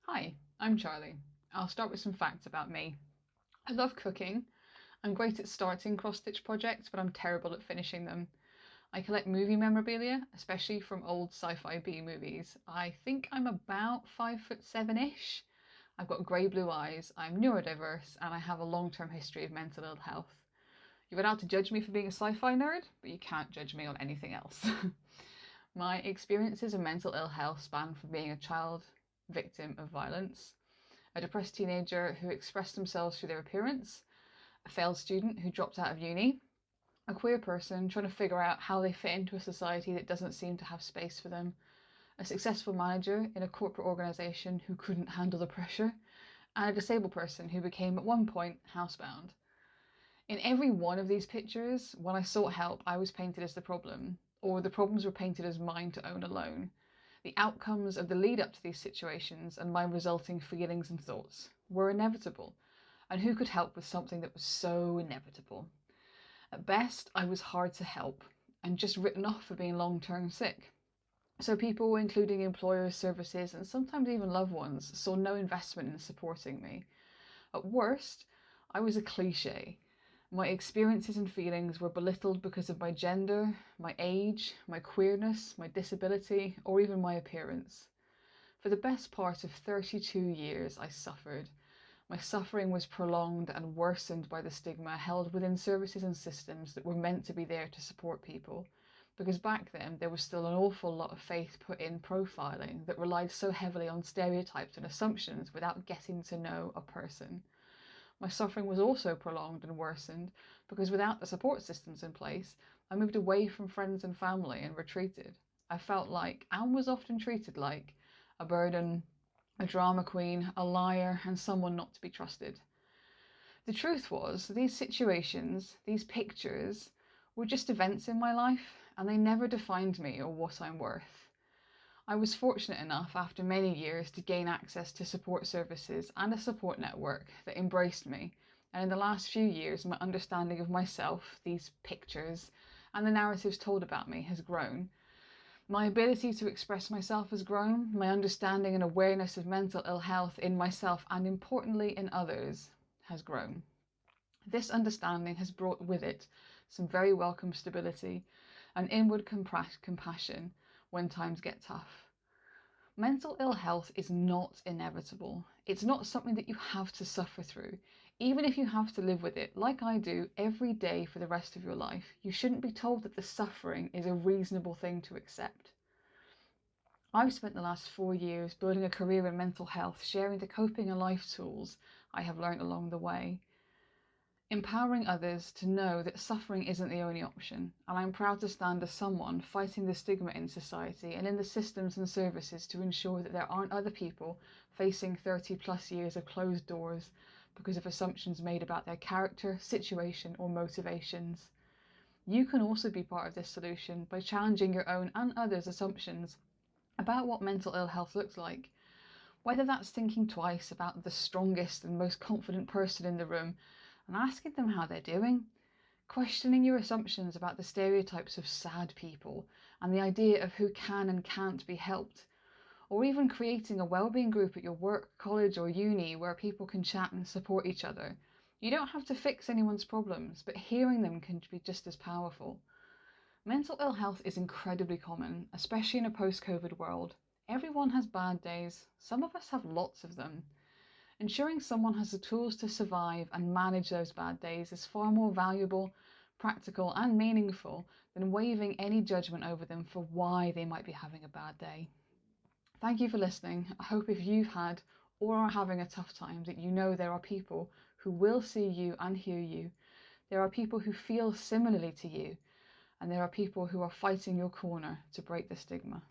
Hi, I'm Charlie. I'll start with some facts about me. I love cooking. I'm great at starting cross-stitch projects, but I'm terrible at finishing them. I collect movie memorabilia, especially from old sci-fi B movies. I think I'm about 5'7"-ish. I've got grey blue eyes, I'm neurodiverse, and I have a long-term history of mental ill health. You're allowed to judge me for being a sci-fi nerd, but you can't judge me on anything else. My experiences of mental ill health span from being a child victim of violence, a depressed teenager who expressed themselves through their appearance, a failed student who dropped out of uni, a queer person trying to figure out how they fit into a society that doesn't seem to have space for them, a successful manager in a corporate organisation who couldn't handle the pressure, and a disabled person who became at one point housebound. In every one of these pictures, when I sought help, I was painted as the problem, or the problems were painted as mine to own alone. The outcomes of the lead up to these situations and my resulting feelings and thoughts were inevitable, and who could help with something that was so inevitable? At best, I was hard to help and just written off for being long-term sick. So people, including employers, services, and sometimes even loved ones, saw no investment in supporting me. At worst, I was a cliche. My experiences and feelings were belittled because of my gender, my age, my queerness, my disability, or even my appearance. For the best part of 32 years, I suffered. My suffering was prolonged and worsened by the stigma held within services and systems that were meant to be there to support people. Because back then, there was still an awful lot of faith put in profiling that relied so heavily on stereotypes and assumptions without getting to know a person. My suffering was also prolonged and worsened because without the support systems in place, I moved away from friends and family and retreated. I felt like, and was often treated like, a burden, a drama queen, a liar, and someone not to be trusted. The truth was, these situations, these pictures, were just events in my life, and they never defined me or what I'm worth. I was fortunate enough after many years to gain access to support services and a support network that embraced me, and in the last few years my understanding of myself, these pictures, and the narratives told about me has grown. My ability to express myself has grown, my understanding and awareness of mental ill health in myself and importantly in others has grown. This understanding has brought with it some very welcome stability and inward compassion when times get tough. Mental ill health is not inevitable. It's not something that you have to suffer through. Even if you have to live with it, like I do, every day for the rest of your life, you shouldn't be told that the suffering is a reasonable thing to accept. I've spent the last 4 years building a career in mental health, sharing the coping and life tools I have learned along the way, empowering others to know that suffering isn't the only option, and I'm proud to stand as someone fighting the stigma in society and in the systems and services to ensure that there aren't other people facing 30 plus years of closed doors because of assumptions made about their character, situation, or motivations. You can also be part of this solution by challenging your own and others' assumptions about what mental ill health looks like. Whether that's thinking twice about the strongest and most confident person in the room and asking them how they're doing, questioning your assumptions about the stereotypes of sad people and the idea of who can and can't be helped, or even creating a wellbeing group at your work, college or uni where people can chat and support each other. You don't have to fix anyone's problems, but hearing them can be just as powerful. Mental ill health is incredibly common, especially in a post-COVID world. Everyone has bad days. Some of us have lots of them. Ensuring someone has the tools to survive and manage those bad days is far more valuable, practical, and meaningful than waving any judgment over them for why they might be having a bad day. Thank you for listening. I hope if you've had or are having a tough time that you know there are people who will see you and hear you. There are people who feel similarly to you, and there are people who are fighting your corner to break the stigma.